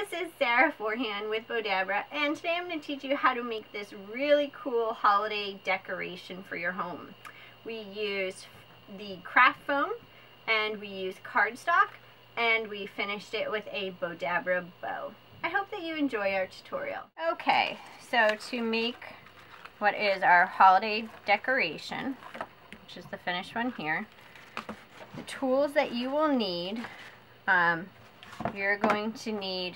this is Sarah Forehand with Bowdabra, and today I'm going to teach you how to make this really cool holiday decoration for your home. We used the craft foam, and we used cardstock, and we finished it with a Bowdabra bow. I hope that you enjoy our tutorial. Okay, so to make what is our holiday decoration, which is the finished one here, the tools that you will need, you're going to need,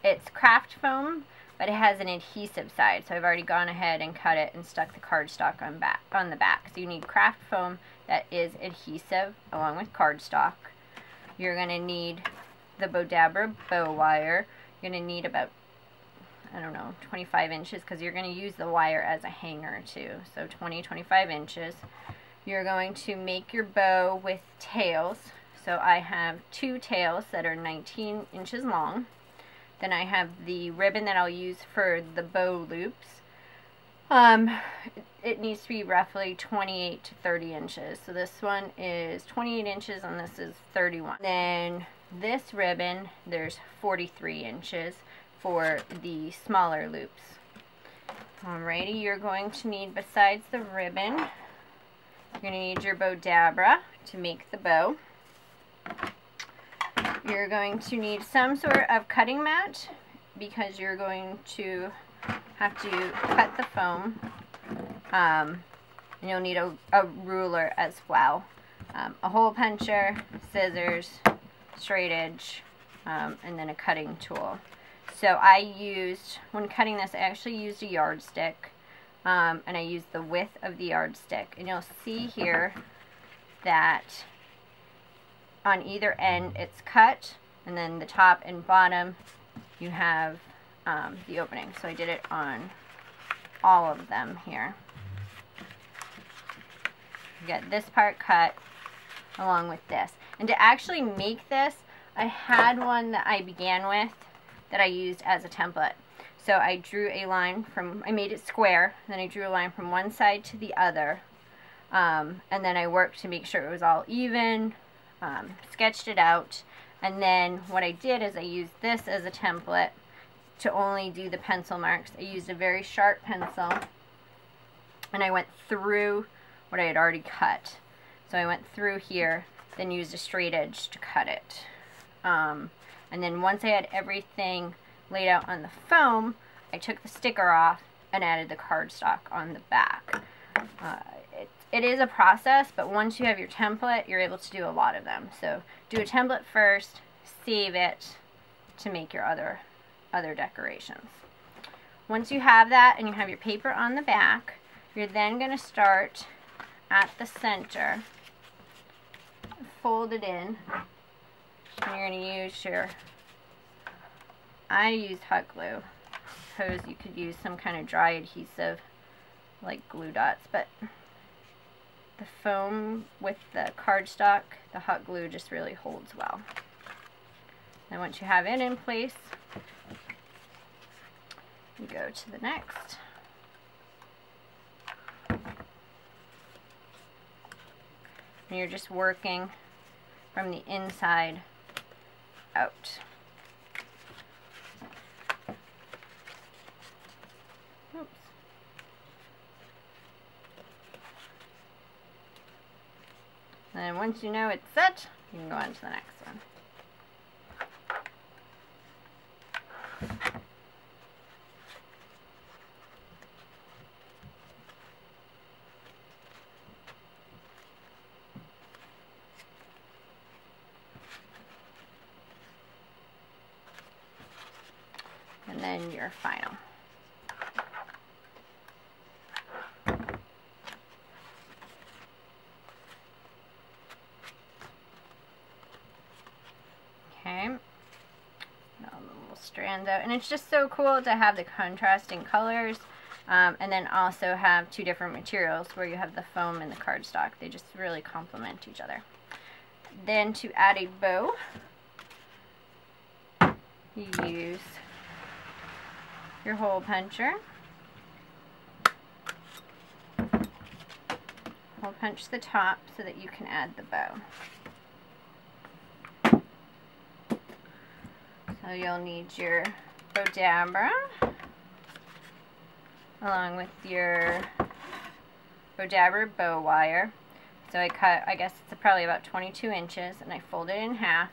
it's craft foam, but it has an adhesive side, so I've already gone ahead and cut it and stuck the cardstock on the back. So you need craft foam that is adhesive along with cardstock. You're going to need the Bowdabra bow wire. You're going to need about, I don't know, 25 inches because you're going to use the wire as a hanger too. So 25 inches. You're going to make your bow with tails. So I have 2 tails that are 19 inches long. Then I have the ribbon that I'll use for the bow loops. It needs to be roughly 28 to 30 inches. So this one is 28 inches and this is 31. Then this ribbon, there's 43 inches for the smaller loops. Alrighty, you're going to need, besides the ribbon, you're going to need your Bowdabra to make the bow. You're going to need some sort of cutting mat because you're going to have to cut the foam. And you'll need a ruler as well. A hole puncher, scissors, straight edge, and then a cutting tool. So I used, when cutting this, I actually used a yardstick. And I used the width of the yardstick. And you'll see here that on either end it's cut, and then the top and bottom you have the opening. So I did it on all of them here. You get this part cut along with this. And to actually make this, I had one that I began with that I used as a template. So I drew a line from, I made it square, then I drew a line from one side to the other, and then I worked to make sure it was all even, sketched it out, and then what I did is I used this as a template to only do the pencil marks. I used a very sharp pencil, and I went through what I had already cut. So I went through here, then used a straight edge to cut it. And then once I had everything laid out on the foam, I took the sticker off and added the cardstock on the back. It is a process, but once you have your template, you're able to do a lot of them. So do a template first, save it to make your other decorations. Once you have that and you have your paper on the back, you're then going to start at the center, fold it in, and you're going to use your, I used hot glue. Suppose you could use some kind of dry adhesive like glue dots, but the foam with the cardstock, the hot glue just really holds well. Then once you have it in place, you go to the next. And you're just working from the inside out. Oops. And then once you know it's set, you can go on to the next one. And then your final. Okay, now the little strands out, and it's just so cool to have the contrasting colors, and then also have 2 different materials where you have the foam and the cardstock. They just really complement each other. Then to add a bow, you use your hole puncher. Hole punch the top so that you can add the bow. So So you'll need your Bowdabra along with your Bowdabra bow wire. So I cut, I guess it's probably about 22 inches, and I fold it in half.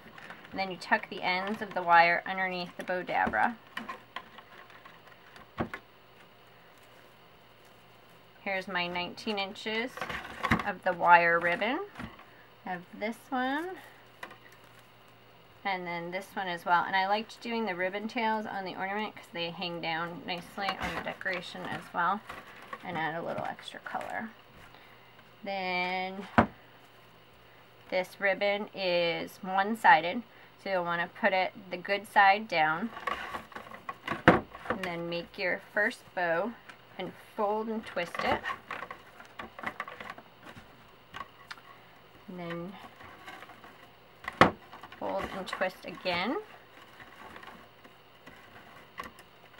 And then you tuck the ends of the wire underneath the Bowdabra. Here's my 19 inches of the wire ribbon. I have this one, and then this one as well. And I liked doing the ribbon tails on the ornament because they hang down nicely on the decoration as well and add a little extra color. Then this ribbon is one-sided, so you'll want to put it the good side down, and then make your first bow and fold and twist it, and then fold and twist again,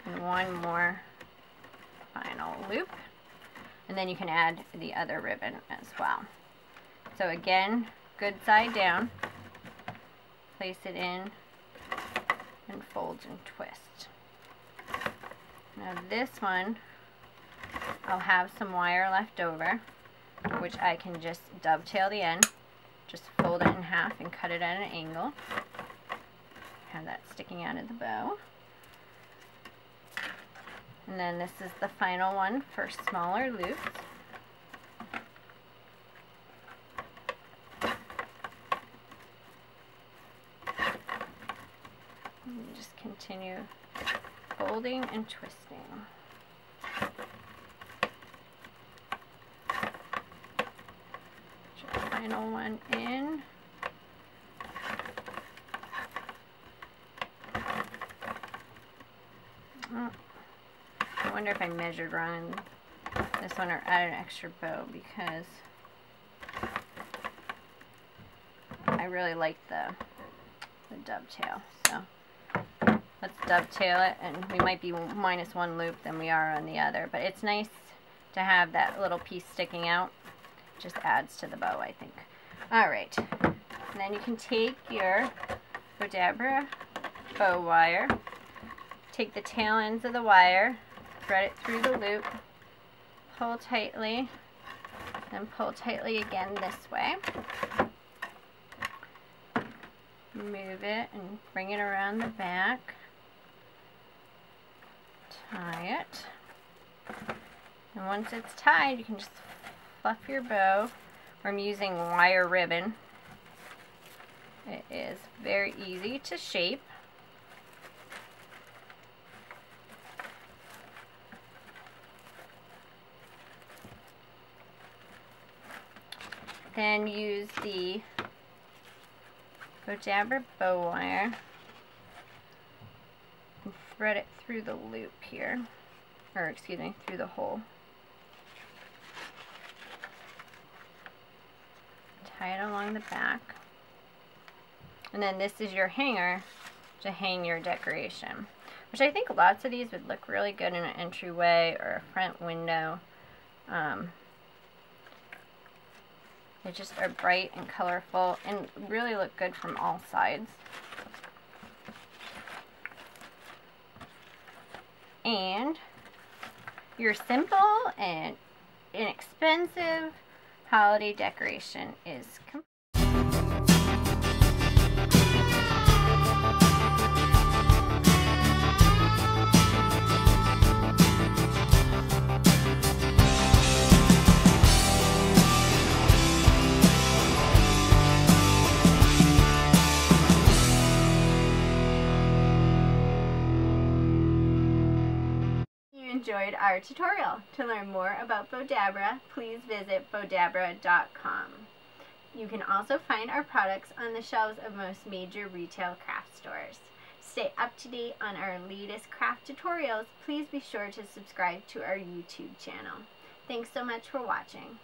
and one more final loop, and then you can add the other ribbon as well. So again, good side down, place it in, and fold and twist. Now this one, I'll have some wire left over, which I can just dovetail the end. Just fold it in half and cut it at an angle. Have that sticking out of the bow. And then this is the final one for smaller loops. And just continue folding and twisting. Put your final one in. Oh, I wonder if I measured wrong this one or added an extra bow, because I really like the dovetail. So let's dovetail it, and we might be minus one loop than we are on the other, but it's nice to have that little piece sticking out. Just adds to the bow, I think. Alright, and then you can take your Bowdabra bow wire, take the tail ends of the wire, thread it through the loop, pull tightly, and pull tightly again this way. Move it and bring it around the back. Tie it. And once it's tied, you can just fluff your bow. I'm using wire ribbon. It is very easy to shape. Then use the Bowdabra bow wire and thread it through the loop here, or excuse me, through the hole. Tie it along the back, and then this is your hanger to hang your decoration, which I think lots of these would look really good in an entryway or a front window. They just are bright and colorful and really look good from all sides. And your simple and inexpensive holiday decoration is complete. Enjoyed our tutorial. To learn more about Bowdabra, please visit bowdabra.com. You can also find our products on the shelves of most major retail craft stores. Stay up to date on our latest craft tutorials. Please be sure to subscribe to our YouTube channel. Thanks so much for watching.